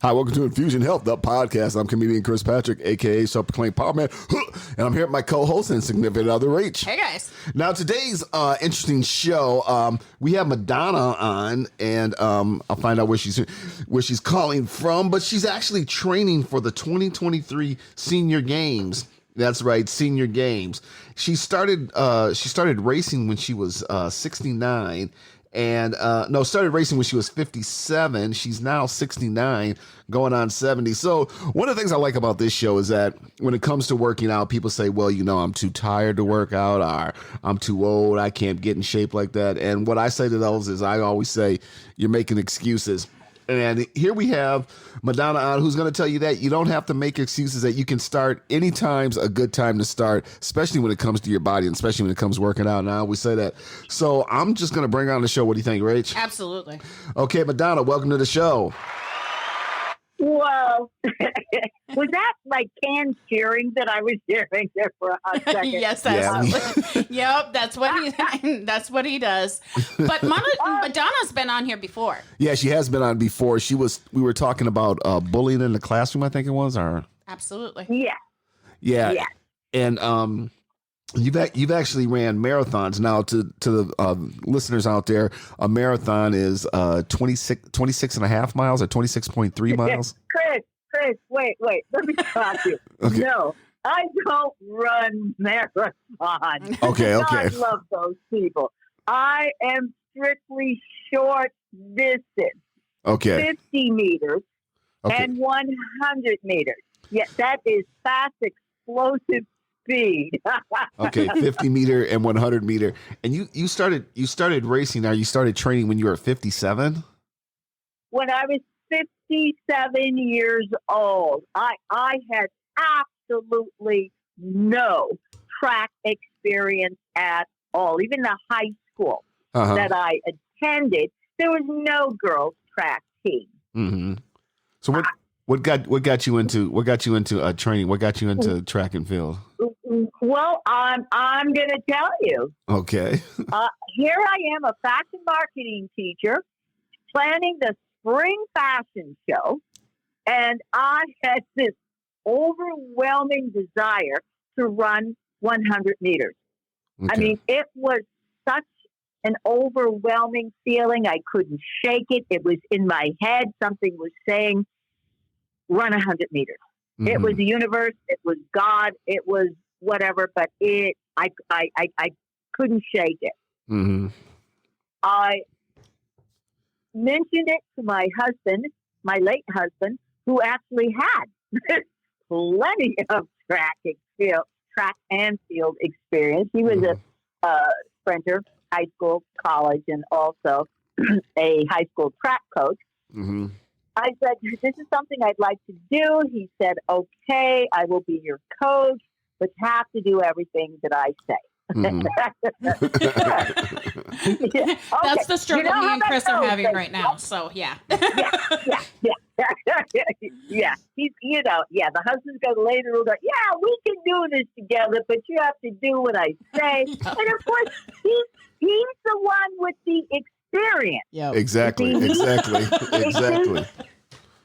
Hi, welcome to Infusion Health, the podcast. I'm comedian Chris Patrick, a.k.a. self-proclaimed power man, and I'm here with my co-host and significant other, Rach. Hey, guys. Now, today's interesting show, we have Madonna on, and I'll find out where she's calling from, but she's actually training for the 2023 Senior Games. That's right, Senior Games. She started racing when she was 69. And started racing when she was 57. She's now 69, going on 70. So one of the things I like about this show is that when it comes to working out, people say, well, I'm too tired to work out, or I'm too old, I can't get in shape like that. And what I say to those is I always say, you're making excuses. And here we have Madonna on, who's going to tell you that you don't have to make excuses, that you can start anytime's a good time to start, especially when it comes to your body and especially when it comes to working out. And I always say that. So I'm just going to bring her on the show. What do you think, Rach? Absolutely. Okay, Madonna, welcome to the show. Whoa. Was that like canned cheering that I was hearing there for a hot second? Yes, yep, that's what he does. But Madonna's been on here before. Yeah, she has been on before. We were talking about bullying in the classroom, I think it was, or absolutely. Yeah. And you've actually ran marathons. Now, to the listeners out there, a marathon is 26 and a half miles or 26.3 miles. Chris, wait, let me stop you. Okay. No, I don't run marathons. Okay. I love those people. I am strictly short distance. Okay. 50 meters Okay. and 100 meters. Yeah, that is fast, explosive speed. Okay, 50 meter and 100 meter. And you started racing, or you started training when you were 57? When I was 57 years old, I had absolutely no track experience at all. Even the high school that I attended, there was no girls track team. Mm-hmm. So what got you into training? What got you into track and field? Well, I'm going to tell you. Okay. Here I am, a fashion marketing teacher, planning the spring fashion show, and I had this overwhelming desire to run 100 meters. Okay. I mean, it was such an overwhelming feeling. I couldn't shake it. It was in my head. Something was saying, run 100 meters. Mm-hmm. It was the universe. It was God. It was whatever, but I couldn't shake it. Mm-hmm. I mentioned it to my husband, my late husband, who actually had plenty of track and field experience. He was a sprinter, high school, college, and also a high school track coach. Mm-hmm. I said, this is something I'd like to do. He said, okay, I will be your coach, but you have to do everything that I say. Mm-hmm. Yeah. That's the struggle me and Chris are having things, right now. So, yeah. Yeah. He's, the husband's going to later will go, yeah, we can do this together, but you have to do what I say. And of course, he's the one with the experience. Yep. Exactly.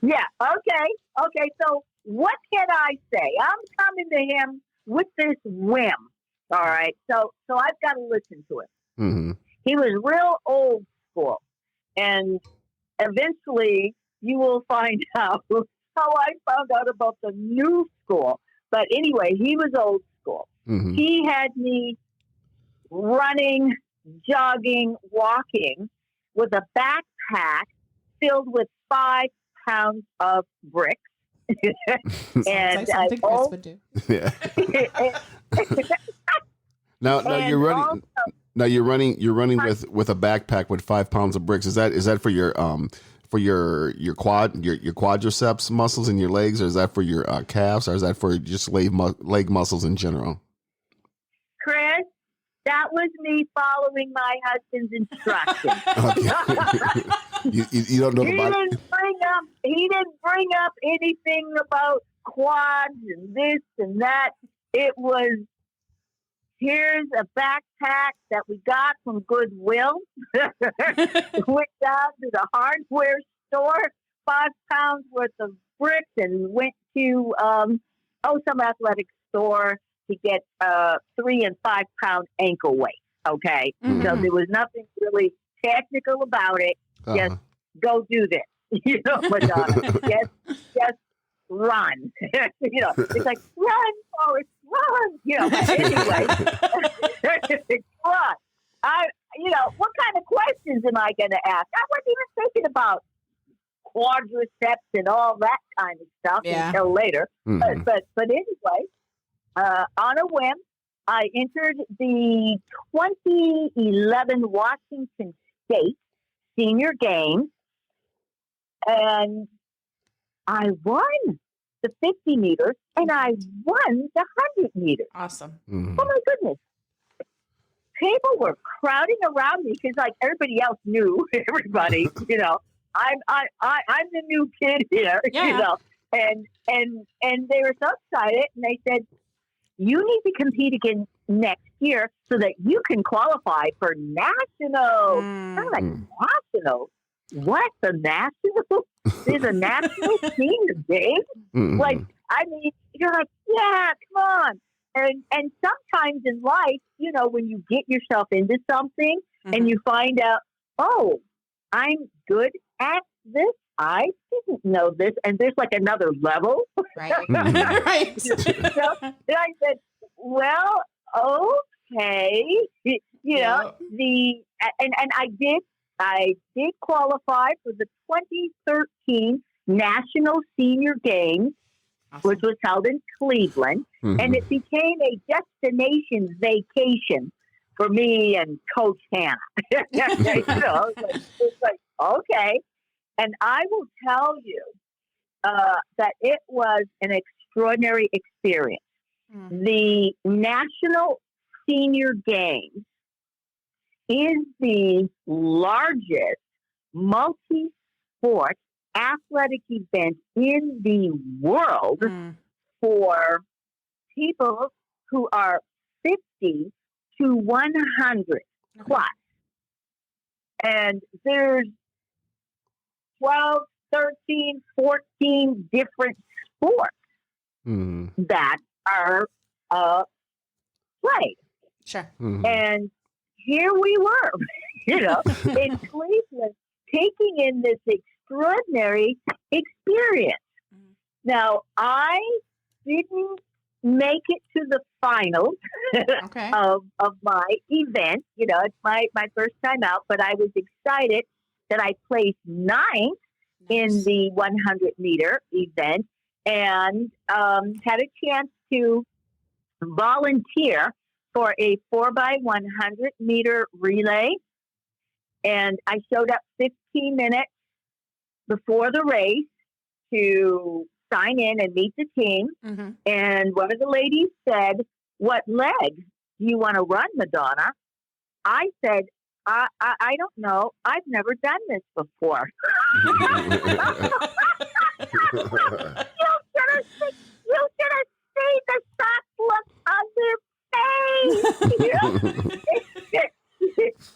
Yeah. Okay. So what can I say? I'm coming to him with this whim. All right. So I've got to listen to him. Mm-hmm. He was real old school, and eventually you will find out how I found out about the new school. But anyway, he was old school. Mm-hmm. He had me running, jogging, walking with a backpack filled with 5 pounds of bricks. And like something Chris would do. Yeah. Now you're running. Also, now you're running with a backpack with 5 pounds of bricks. Is that for your quadriceps muscles in your legs, or is that for your calves, or is that for just leg muscles in general? Chris, that was me following my husband's instructions. You don't know he didn't bring up anything about quads and this and that. It was, here's a backpack that we got from Goodwill. Went down to the hardware store, 5 pounds worth of bricks and went to some athletic store to get 3 and 5 pound ankle weights. Okay, so there was nothing really technical about it. Just go do this, Madonna. just run. It's like run, Forrest, run. Anyway, run. What kind of questions am I going to ask? I wasn't even thinking about quadriceps and all that kind of stuff until later. But anyway, on a whim, I entered the 2011 Washington State Senior Games, and I won the 50 meters, and I won the 100 meters. Awesome. Oh, my goodness. People were crowding around me because, like, everybody else knew everybody, I'm the new kid here, and they were so excited, and they said, you need to compete again next year so that you can qualify for national. I'm like, national? What? The national? There's a national senior game? Like, I mean, you're like, yeah, come on. And sometimes in life, when you get yourself into something and you find out, oh, I'm good at this. I didn't know this. And there's like another level. Right. Right. So I said, well, okay. And I did qualify for the 2013 National Senior Games, which was held in Cleveland. And it became a destination vacation for me and Coach Hannah. It's like, okay. And I will tell you that it was an extraordinary experience. The National Senior Games is the largest multi-sport athletic event in the world for people who are 50 to 100 plus. And there's 12, 13, 14 different sports that are played. Sure. And here we were, in Cleveland, taking in this extraordinary experience. Now, I didn't make it to the finals of my event. It's my first time out, but I was excited that I placed 9th in the 100 meter event and had a chance to volunteer for a 4x100 meter relay. And I showed up 15 minutes before the race to sign in and meet the team. And one of the ladies said, what leg do you want to run, Madonna? I said, I don't know. I've never done this before. You should have seen the shocked look on their face.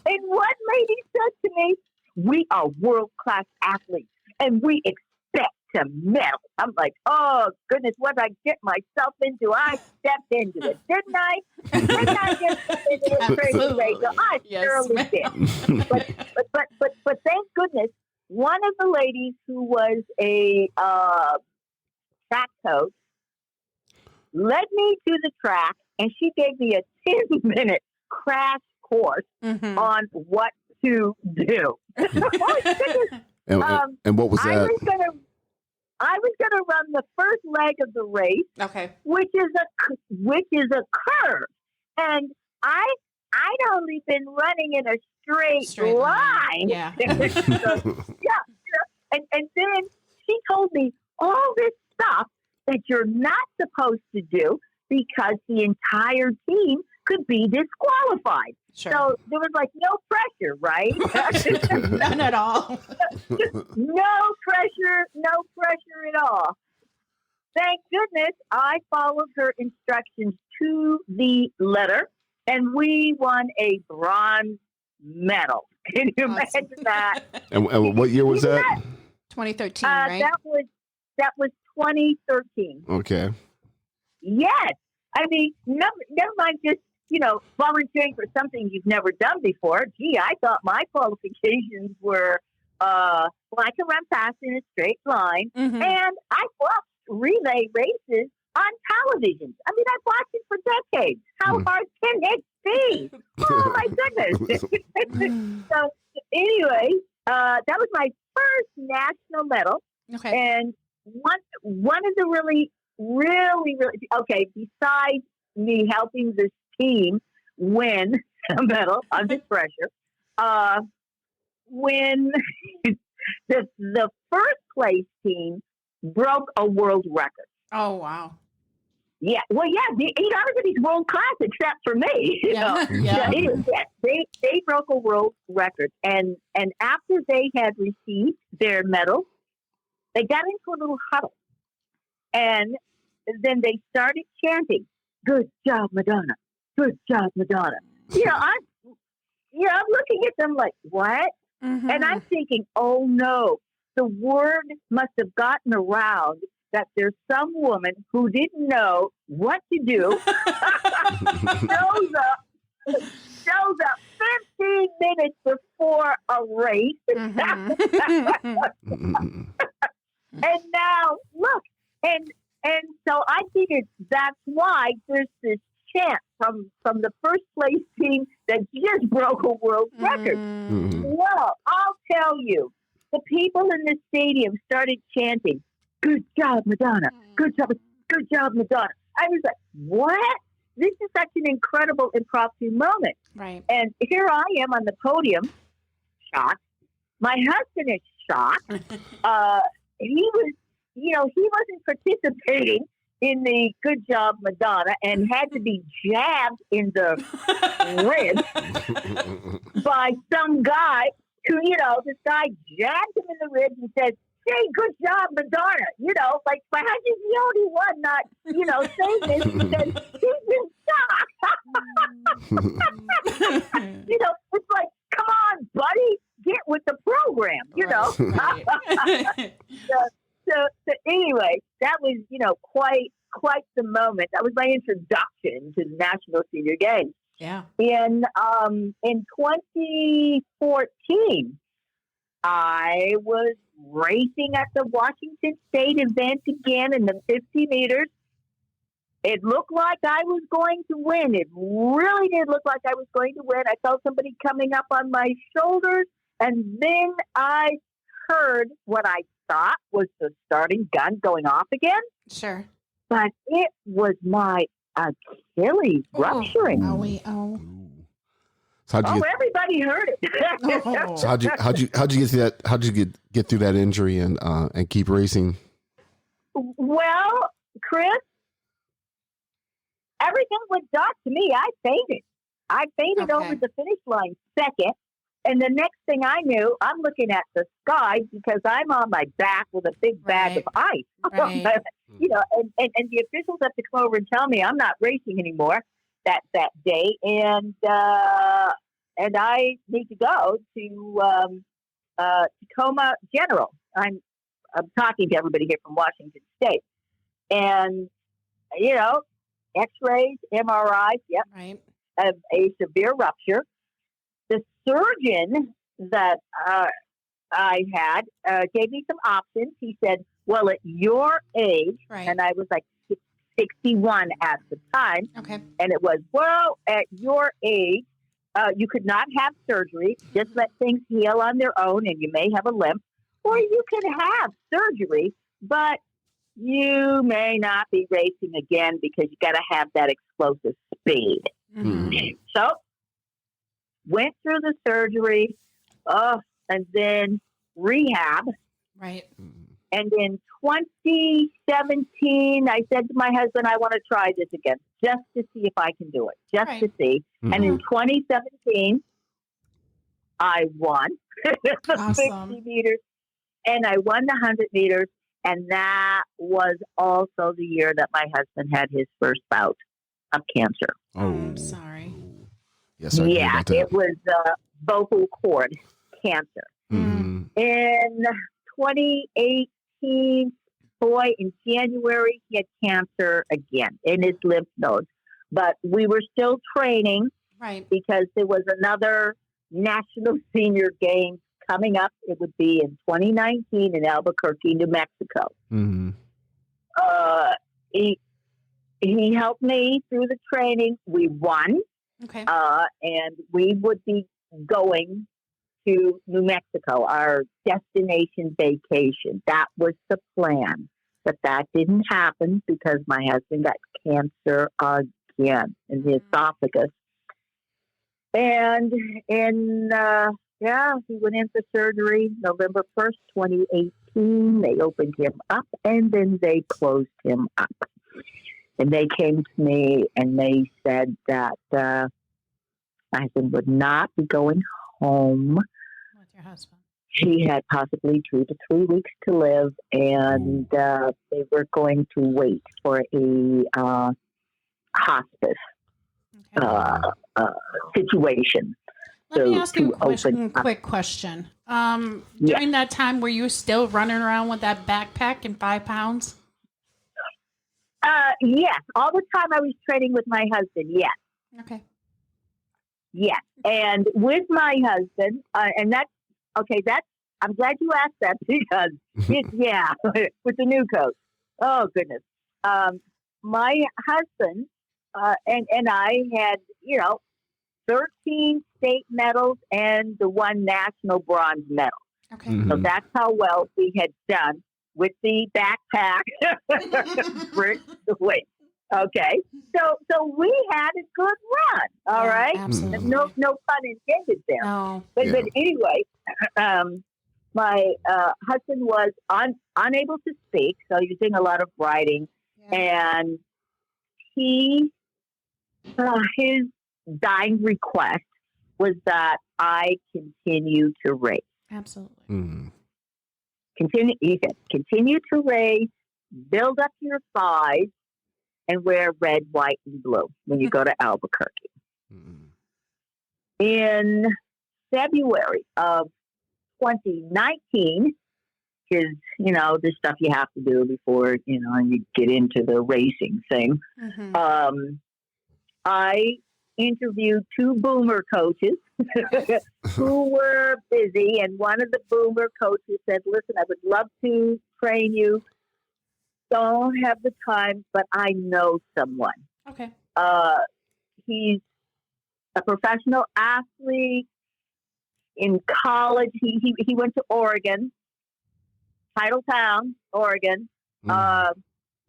And one lady said to me, we are world-class athletes, and we expect to medal. I'm like, oh, goodness, what did I get myself into? I stepped into it, didn't I? Didn't I get into the crazy race? So I surely did. But thank goodness, one of the ladies who was a track coach led me to the track, and she gave me a 10-minute crash course on what to do. And what was that? I was gonna run the first leg of the race, which is a curve, and I'd only been running in a straight line. Yeah. And then she told me all this stuff that you're not supposed to do because the entire team could be disqualified. Sure. So there was like no pressure, right? None at all. No pressure at all. Thank goodness I followed her instructions to the letter, and we won a bronze medal. Can you imagine that? And what year was that? 2013, right? That was 2013. Okay. Yes. I mean, never mind just, volunteering for something you've never done before. Gee, I thought my qualifications were, I can run fast in a straight line. Mm-hmm. And I watched relay races on television. I mean, I've watched it for decades. How hard can it be? Oh, my goodness. So, anyway, that was my first national medal. Okay. And one of the really, okay, besides me helping this team win a medal under pressure, when the first place team broke a world record. Oh, wow. Yeah, well, yeah, everybody's world class except for me. Yeah. They broke a world record, and after they had received their medal, they got into a little huddle, and then they started chanting, "Good job, Madonna! Good job, Madonna!" I'm looking at them like, what? Mm-hmm. And I'm thinking, oh no, the word must have gotten around that there's some woman who didn't know what to do, shows up 15 minutes before a race. And now, look, and so I figured that's why there's this chant from the first place team that just broke a world record. Well, I'll tell you, the people in the stadium started chanting, "Good job, Madonna! Good job, Madonna!" I was like, what? This is such an incredible impromptu moment. Right. And here I am on the podium, shocked. My husband is shocked. He wasn't participating in the "Good job, Madonna" and had to be jabbed in the ribs by some guy who, this guy jabbed him in the ribs and said, "Hey, good job, Madonna." Like my husband's the only one not, saying this because he's in shock. It's like, come on, buddy, get with the program, Right. So anyway, that was, quite the moment. That was my introduction to the National Senior Games. Yeah. In 2014, I was racing at the Washington State event again in the 50 meters. It looked like I was going to win. It really did look like I was going to win. I felt somebody coming up on my shoulders, and then I heard what I thought was the starting gun going off again. Sure. But it was my Achilles rupturing. So everybody heard it. So how'd you get through that? How'd you get through that injury and keep racing? Well, Chris, everything went dark to me. I fainted over the finish line second. And the next thing I knew, I'm looking at the sky because I'm on my back with a big bag of ice. Right. And the officials have to come over and tell me I'm not racing anymore that day. And I need to go to Tacoma General. I'm talking to everybody here from Washington State. And, x-rays, MRIs, yep, right. Of a severe rupture. The surgeon that I had gave me some options. He said, well, at your age, right. And I was like 61 at the time. Okay. And it was, well, at your age, you could not have surgery. Just let things heal on their own and you may have a limp. Or you can have surgery, but you may not be racing again because you got to have that explosive speed. Mm-hmm. So, went through the surgery, and then rehab. Right. And in 2017, I said to my husband, I want to try this again, just to see if I can do it, just to see. Mm-hmm. And in 2017, I won the awesome. 60 meters, and I won the 100 meters. And that was also the year that my husband had his first bout of cancer. Oh, I'm sorry. Yes, it was vocal cord cancer. Mm-hmm. In 2018, boy, in January, he had cancer again in his lymph nodes. But we were still training Right. because there was another national senior game coming up. It would be in 2019 in Albuquerque, New Mexico. Mm-hmm. He helped me through the training. We won, Okay. and we would be going to New Mexico, our destination vacation. That was the plan. But that didn't happen because my husband got cancer again in the esophagus. And he went in for surgery November 1st, 2018. They opened him up and then they closed him up. And they came to me and they said that my husband would not be going home. With your husband. He had possibly 2 to 3 weeks to live, and they were going to wait for a hospice Okay. situation. Let me so ask you to open a quick question. During that time, were you still running around with that backpack and 5 pounds? Yes, all the time I was training with my husband. Yes, Okay. yes, and with my husband, and that's okay. I'm glad you asked that because with the new coach. Oh goodness, my husband and I had 13 state medals and the 1 national bronze medal. Okay. So that's how well we had done with the backpack for the weight. Okay, so we had a good run. All right, Absolutely. no pun intended there. No. But anyway, my husband was unable to speak, so he was doing a lot of writing, and his dying request was that I continue to race. Absolutely. Mm-hmm. Continue to race, build up your thighs, and wear red, white, and blue when you go to Albuquerque. Mm-hmm. In February of 2019 is, the stuff you have to do before, you get into the racing thing. Mm-hmm. I interviewed 2 boomer coaches who were busy, and one of the boomer coaches said, listen, I would love to train you. Don't have the time, but I know someone. Okay. He's a professional athlete in college. He went to Oregon, Titletown, Oregon,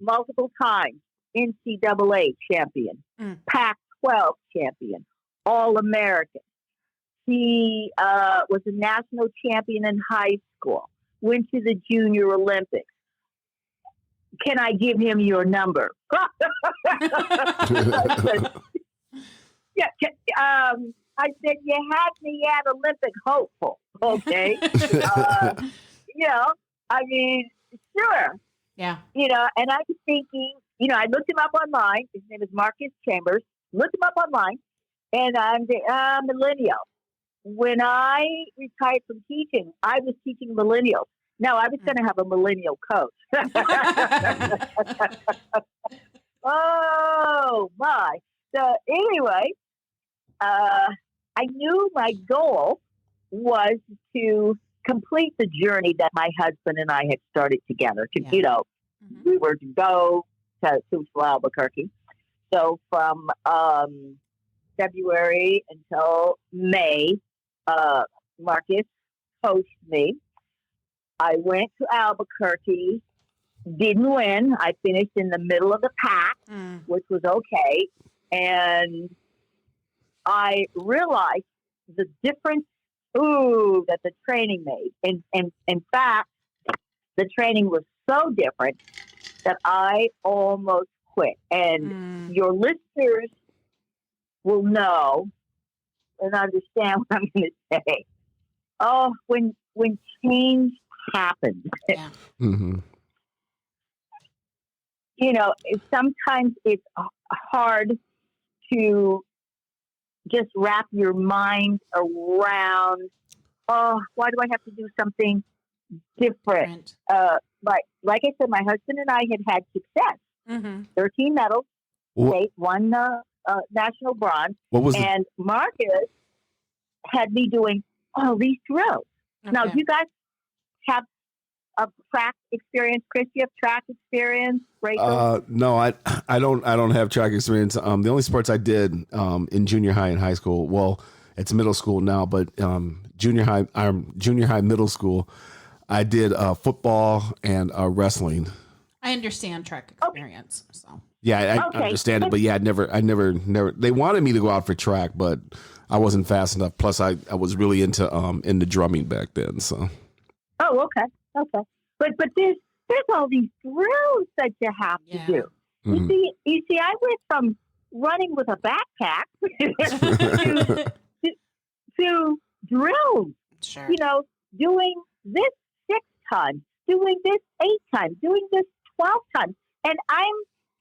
multiple times. NCAA champion, Pac-12 champion, All-American. He was a national champion in high school, went to the Junior Olympics. Can I give him your number? I said, you had me at Olympic hopeful, okay? Sure. Yeah. And I was thinking, I looked him up online. His name is Marcus Chambers. Looked him up online, and I'm the millennial. When I retired from teaching, I was teaching millennials. No, I was going to have a millennial coach. Oh, my. So anyway, I knew my goal was to complete the journey that my husband and I had started together. We were to go to Albuquerque. So from February until May, Marcus coached me. I went to Albuquerque, didn't win. I finished in the middle of the pack, which was okay. And I realized the difference that the training made. And in fact, the training was so different that I almost quit. And your listeners will know and understand what I'm going to say. Oh, when change happens, Yeah. Mm-hmm. Sometimes it's hard to just wrap your mind around, why do I have to do something different. Like I said, my husband and I had success. Mm-hmm. 13 medals, What, one national bronze, what was the, and Marcus had me doing all these drills. Now, do you guys have a track experience? Chris, you have track experience? Rachel? no, I don't have track experience. The only sports I did in junior high and high school, well, it's middle school now, but junior high, middle school, I did football and wrestling. I understand track experience. So Yeah, I understand it, but yeah, I never. They wanted me to go out for track, but I wasn't fast enough. Plus, I was really into drumming back then. So. Oh, okay. But there's all these drills that you have to do. Mm-hmm. You see, I went from running with a backpack to drills. Sure. Doing this 6 times, doing this 8 times, doing this 12 times, and I'm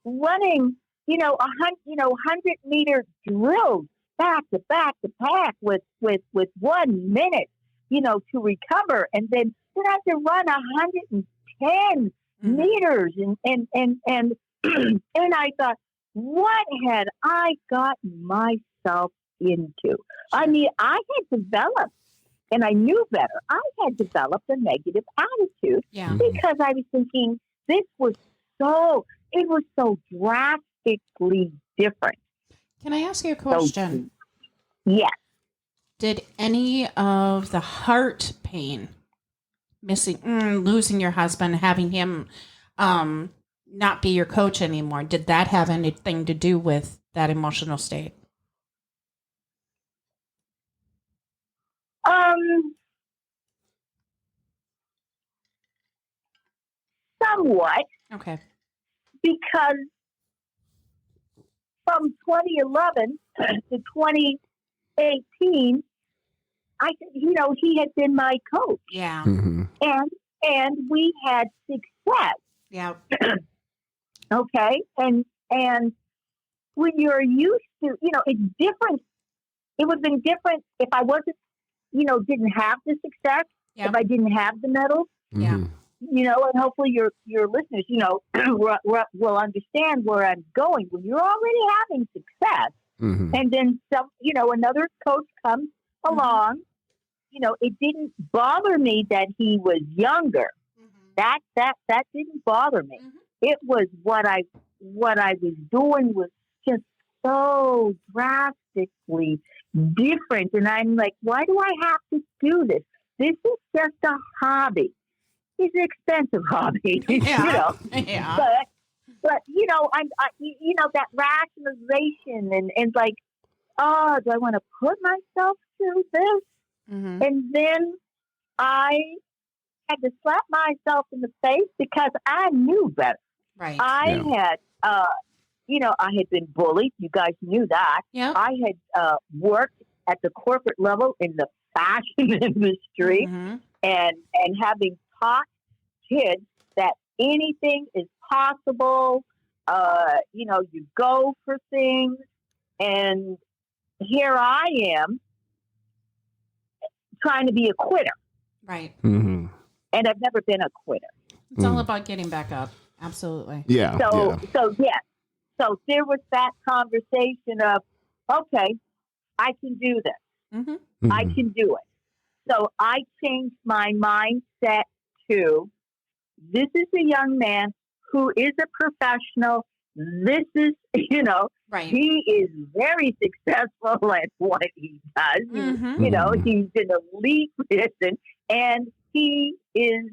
running, 100-meter drills back to back to back with 1 minute, to recover, and then I have to run 110 meters, and and I thought, what had I gotten myself into? I mean, I had developed, and I knew better. I had developed a negative attitude because I was thinking it was so drastically different. Can I ask you a question? Yes. Did any of the heart pain, losing your husband, having him not be your coach anymore, did that have anything to do with that emotional state? Somewhat. Okay. Because from 2011 to 2018, he had been my coach. Yeah. Mm-hmm. And we had success. Yeah. Okay. And when you're used to, it's different. It would have been different if I wasn't, didn't have the success, if I didn't have the medals. Yeah. And hopefully your listeners, will understand where I'm going. When you're already having success, and then another coach comes along, it didn't bother me that he was younger. That didn't bother me. It was what I was doing was just so drastically different, and I'm like, why do I have to do this? This is just a hobby. It's an expensive hobby, Yeah. But I'm that rationalization and like, oh, do I want to put myself through this? And then I had to slap myself in the face because I knew better. Right. I had, I had been bullied. You guys knew that. Yeah. I had worked at the corporate level in the fashion industry, and having taught kids that anything is possible. You go for things, and here I am trying to be a quitter. Right. Mm-hmm. And I've never been a quitter. It's all about getting back up. Absolutely. Yeah. So there was that conversation of, okay, I can do this. I can do it. So I changed my mindset to, this is a young man who is a professional. This is, right. He is very successful at what he does. He's an elite person, and he is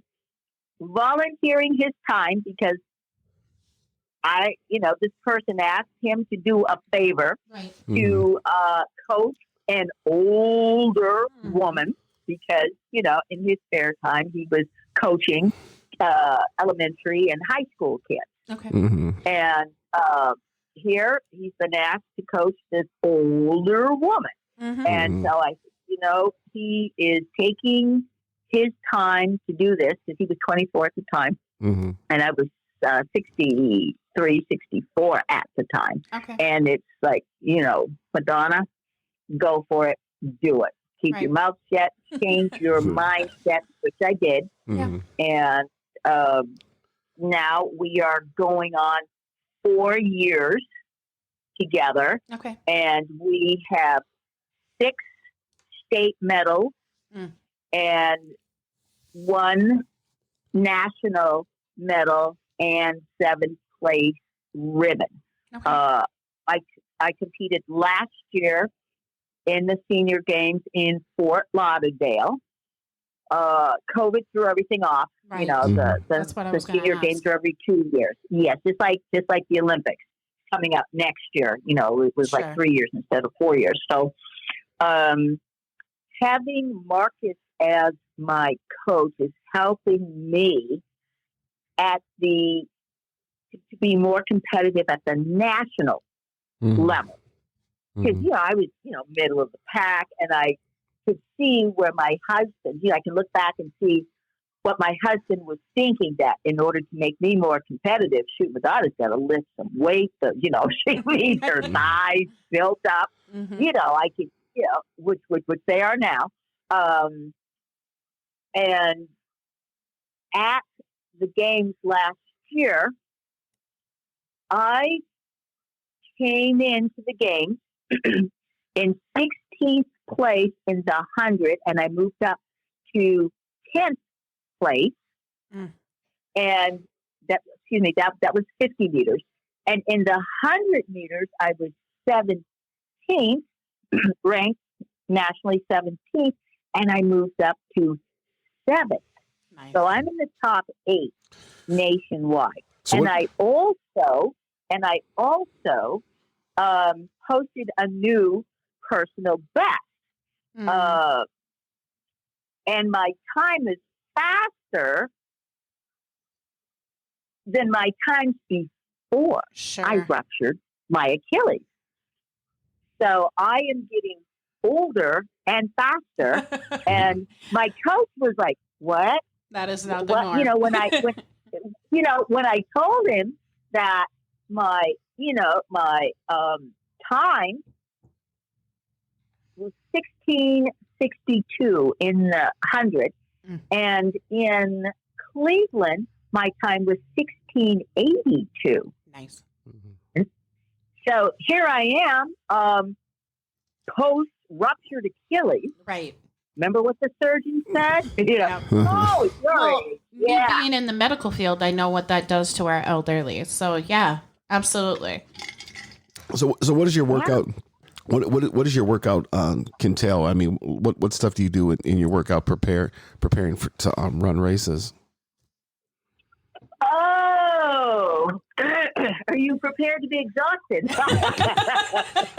volunteering his time because this person asked him to do a favor to coach an older woman because, in his spare time, he was coaching elementary and high school kids. Okay. And here he's been asked to coach this older woman. And so I said, he is taking his time to do this because he was 24 at the time. And I was 63, 64 at the time. Okay. And it's like, Madonna, go for it, do it. Keep your mouth shut, change your mindset, which I did. Mm-hmm. And now we are going on 4 years together. Okay. And we have 6 state medals and 1 national medal and 7th place ribbon. Okay. I competed last year in the senior games in Fort Lauderdale. COVID threw everything off. Right. You know, That's what I the was gonna senior ask. games are every 2 years. Yes, just like the Olympics coming up next year. You know, it was Sure. like 3 years instead of 4 years. So, having Marcus as my coach is helping me to be more competitive at the national level. Because, I was, middle of the pack, and I could see where my husband, I can look back and see what my husband was thinking that in order to make me more competitive, shoot, Madonna's got to lift some weight. She needs her thighs built up. Mm-hmm. I could, which they are now. And at the games last year, I came into the game in 16th place in the 100, and I moved up to 10th place. And that was 50 meters. And in the 100 meters, I was 17th, ranked nationally 17th, and I moved up to 7th. Nice. So I'm in the top 8 nationwide. So I also posted a new personal best. And my time is faster than my times before Sure. I ruptured my Achilles. So I am getting older and faster. And my coach was like, "What? That is not the norm." When I told him that my time was 16:62 in the 100, and in Cleveland my time was 16:82. Nice. So here I am, post ruptured Achilles. Right. Remember what the surgeon said? Yeah. Oh, sorry. Well, me being in the medical field, I know what that does to our elderly. So yeah, absolutely. So what is your workout? What is your workout entail? I mean, what stuff do you do in your workout preparing to run races? Oh, are you prepared to be exhausted?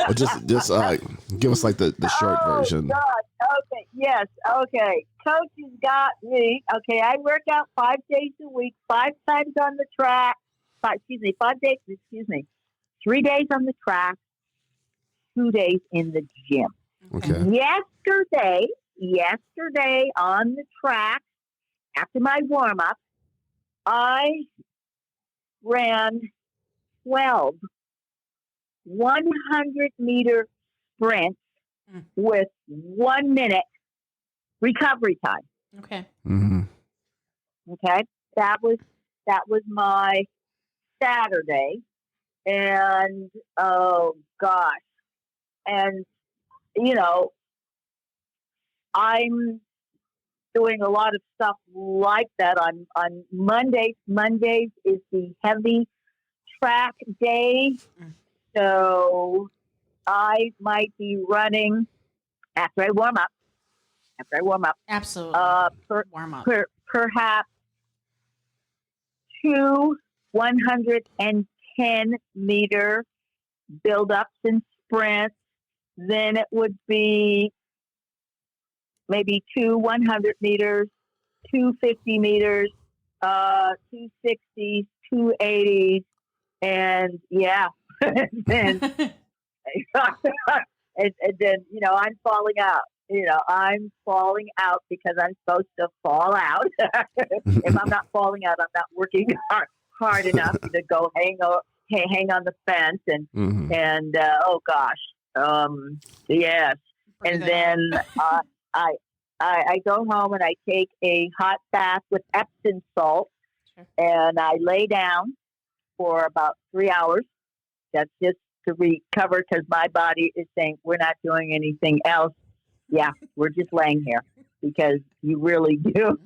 Or just give us like the short version. God. Okay. Yes. Okay. Coach has got me. Okay. I work out 5 days a week, 5 times on the track. 5 days. 3 days on the track, 2 days in the gym. Okay. Yesterday on the track, after my warm up, I ran 12 100-meter sprints with 1 minute recovery time. Okay. Mm-hmm. Okay. That was my Saturday. And oh gosh. And I'm doing a lot of stuff like that on Mondays. Mondays is the heavy track day. So I might be running after I warm up. Absolutely. Warm up. Perhaps 2 110-meter build-ups and sprints. Then it would be maybe 2 100 meters, 2 50 meters, 2 60s, 2 80s, and yeah. and then I'm falling out. I'm falling out because I'm supposed to fall out. If I'm not falling out, I'm not working hard enough to go hang on the fence and oh gosh, yes. And then I go home and I take a hot bath with Epsom salt, Sure. and I lay down for about 3 hours. That's just to recover because my body is saying we're not doing anything else. Yeah, we're just laying here because you really do.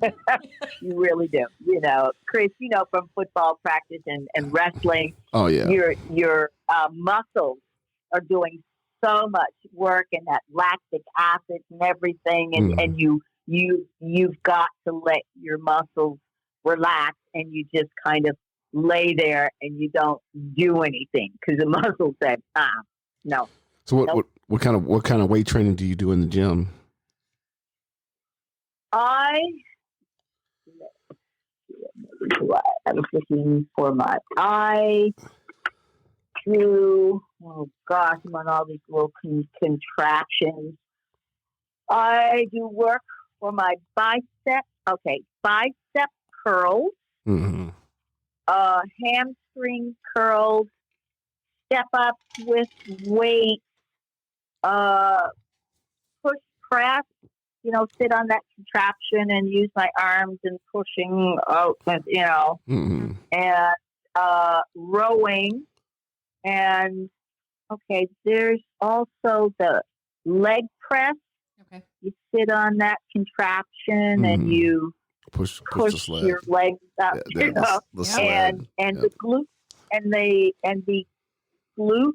You really do. You know, Chris, you know, from football practice and wrestling, Oh yeah. your muscles are doing so much work and that lactic acid and everything. And you've got to let your muscles relax, and you just kind of lay there and you don't do anything because the muscle said, no. So Nope. what kind of weight training do you do in the gym? I was looking for I do, oh gosh, I'm on all these little contractions. I do work for my bicep. Okay, bicep curls, Mm-hmm. Hamstring curls, step up with weight, push press. You know, sit on that contraption and use my arms and pushing out, you know, Mm-hmm. and rowing. And okay, there's also the leg press. Okay. You sit on that contraption and Mhm. you Push the push sled. your legs up, Yeah, you know, the sled. and Yep. the glute and the glute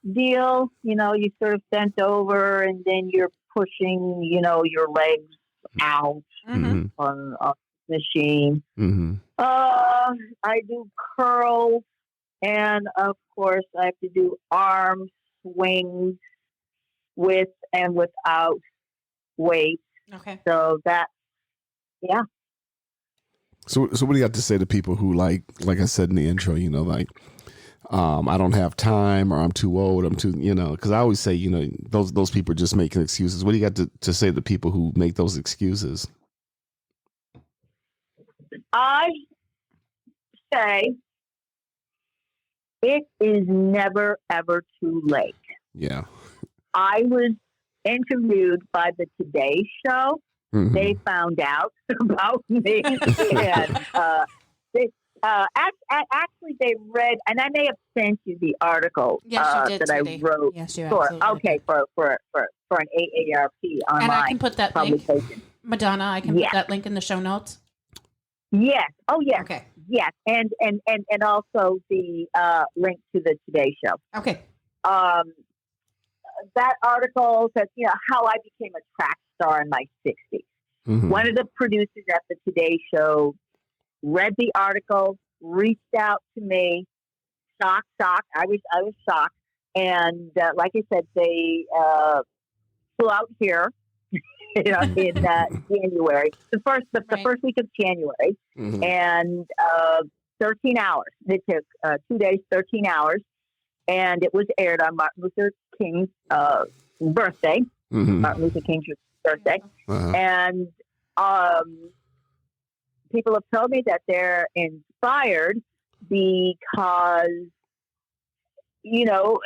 deal. You know, you sort of bent over and then you're pushing, you know, your legs out Mm-hmm. on the machine. Mm-hmm. I do curls, and of course, I have to do arm swings with and without weight. Okay. So that, yeah. So what do you have to say to people who like I said in the intro, you know, like, I don't have time, or I'm too old, I'm too, you know, because I always say, you know, those people are just making excuses. What do you got to say to people who make those excuses? I say it is never, ever too late. Yeah. I was interviewed by the Today Show. Mm-hmm. They found out about me, and actually they read, and I may have sent you the article Yes, you did, that I Judy. wrote. Yes, you For, absolutely okay, did. for an AARP online And I can put that link, publication. Madonna, I can Yeah. put that link in the show notes. Yes. Oh, yes. Okay. Yes, and also the link to the Today Show. Okay. That article says, you know, how I became a track star in my 60s. Mm-hmm. One of the producers at the Today Show read the article, reached out to me, shocked. I was shocked, and like I said, they flew out here, you know, in January, the first week of January, Mm-hmm. and 13 hours. It took 2 days, 13 hours, and it was aired on Martin Luther King's birthday. Mm-hmm. Martin Luther King's birthday, Uh-huh. and people have told me that they're inspired because, you know,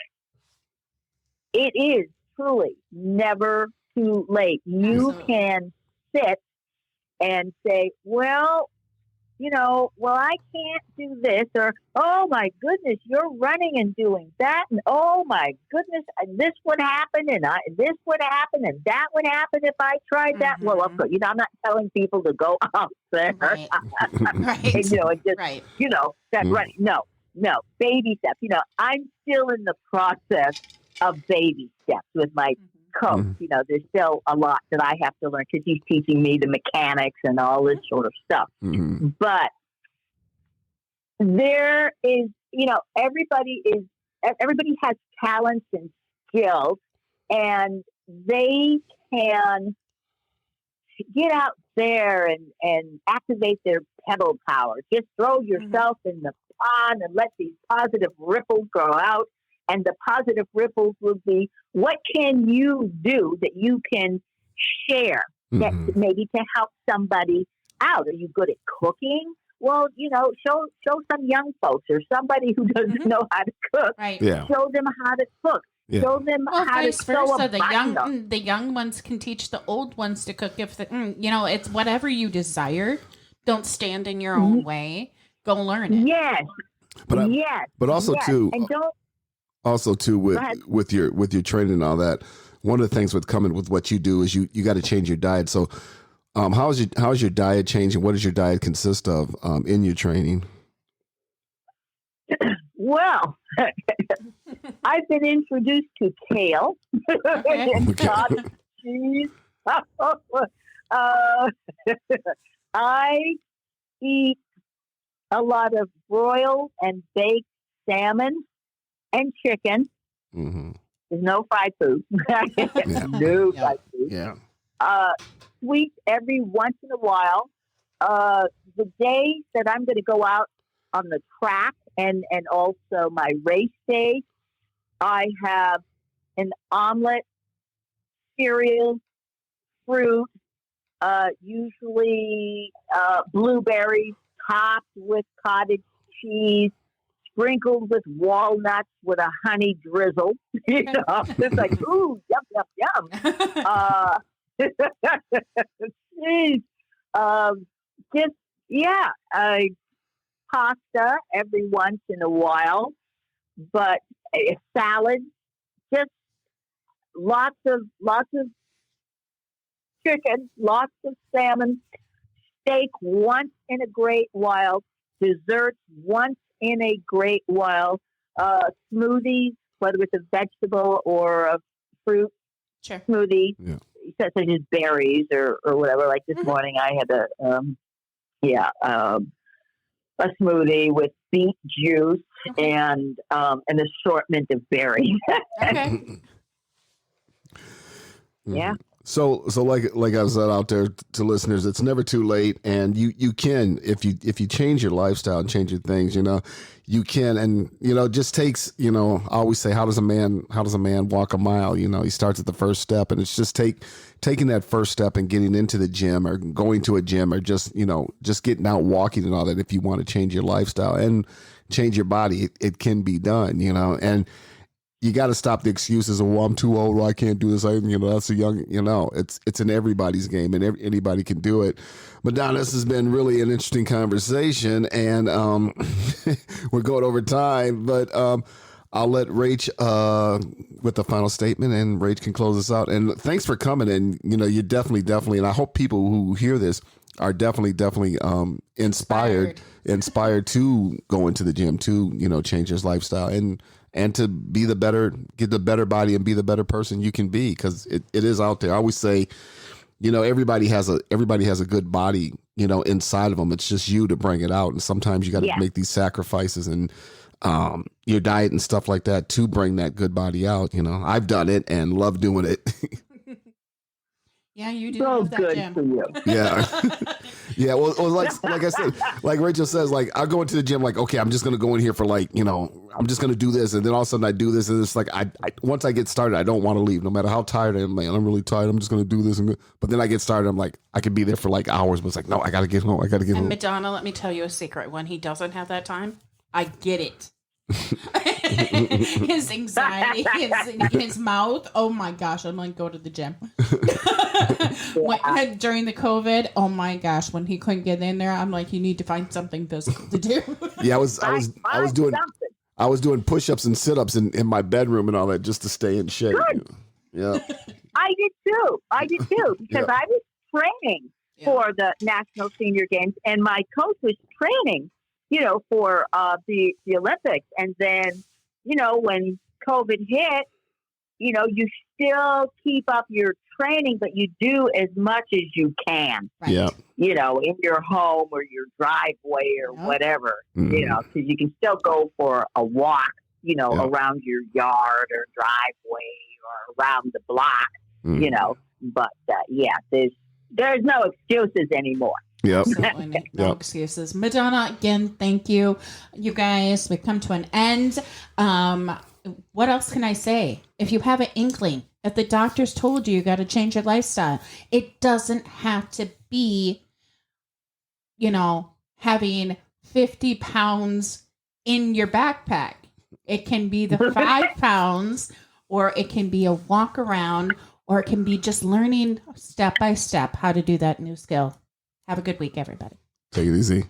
it is truly never too late. You Absolutely. can sit and say, well, you know, well, I can't do this, or, oh my goodness, you're running and doing that, and oh my goodness, this would happen, and this would happen, and that would happen if I tried that. Well, of course, you know, I'm not telling people to go out there, Right. Right. and, you know, and just, Right. you know, that Mm. running. No, baby steps. You know, I'm still in the process of baby steps with my coach. Mhm. You know, there's still a lot that I have to learn because he's teaching me the mechanics and all this sort of stuff. Mm-hmm. But there is, you know, everybody has talents and skills, and they can get out there and activate their pedal power. Just throw yourself in the pond and let these positive ripples go out. And the positive ripples will be, what can you do that you can share that Mm-hmm. maybe to help somebody out? Are you good at cooking? Well, show some young folks or somebody who doesn't know how to cook. Right. Yeah. Show them how to cook. Yeah. Show them Well, how to vice sew a versa. The button-up. young ones can teach the old ones to cook. If it's whatever you desire. Don't stand in your own way. Go learn it. Yes. But yes. but also yes. too, And don't. also too Go ahead. with your training and all that. One of the things with coming with what you do is you got to change your diet. So, how's your diet changing? What does your diet consist of in your training? Well, I've been introduced to kale Okay. and cottage cheese. I eat a lot of broiled and baked salmon and chicken. Mm-hmm. There's no fried food. No Yeah. fried food. Yeah. Sweets every once in a while. The days that I'm going to go out on the track and also my race day, I have an omelet, cereal, fruit, usually blueberries topped with cottage cheese, sprinkled with walnuts with a honey drizzle. It's like, ooh, yum, yum, yum. Jeez. Just, yeah, pasta every once in a while, but a salad, just lots of chicken, lots of salmon, steak once in a great while, desserts once in a great while, smoothies, whether it's a vegetable or a fruit Sure. smoothie, Yeah. such as berries or whatever. Like this morning, I had a smoothie with beet juice and an assortment of berries. Okay. Yeah. So like I said out there to listeners, it's never too late, and you can if you change your lifestyle and change your things, you can, and it just takes, I always say, how does a man walk a mile? He starts at the first step, and it's just taking that first step and getting into the gym or going to a gym or just getting out walking and all that. If you want to change your lifestyle and change your body, it can be done, and you got to stop the excuses of, well, I'm too old, I can't do this. That's a young, it's in everybody's game, and anybody can do it. Madonna, this has been really an interesting conversation, and we're going over time, but I'll let Rach with the final statement, and Rach can close us out. And thanks for coming. And you're definitely, and I hope people who hear this are definitely inspired to go into the gym, to change his lifestyle and to get the better body and be the better person you can be, because it is out there. I always say, everybody has a good body, inside of them. It's just you to bring it out, and sometimes you got to make these sacrifices and your diet and stuff like that to bring that good body out. I've done it and love doing it. Yeah, you do. So love that good gym. for you. Yeah. Yeah. Well, like I said, like Rachel says, like I'll go into the gym, like, okay, I'm just going to go in here for I'm just going to do this. And then all of a sudden I do this. And it's like, I once I get started, I don't want to leave no matter how tired I am. Like, I'm really tired. I'm just going to do this. But then I get started. I'm like, I could be there for like hours, but it's like, no, I got to get home. And Madonna, let me tell you a secret. When he doesn't have that time, I get it. His anxiety, his mouth. Oh my gosh, I'm like, go to the gym. During the COVID, oh my gosh, when he couldn't get in there, I'm like, you need to find something physical to do. Yeah, I was doing push-ups and sit-ups in my bedroom and all that just to stay in shape. Good. Yeah. I did too because I was training for the National Senior Games, and my coach was training, for the Olympics. And then, when COVID hit, you still keep up your training, but you do as much as you can. Right. Yeah. In your home or your driveway or whatever, because you can still go for a walk, around your yard or driveway or around the block, but there's no excuses anymore. Yep. Absolutely no excuses. Madonna, again, thank you. You guys, we've come to an end. What else can I say? If you have an inkling, if the doctors told you got to change your lifestyle, it doesn't have to be, having 50 pounds in your backpack. It can be the 5 pounds, or it can be a walk around, or it can be just learning step by step how to do that new skill. Have a good week, everybody. Take it easy.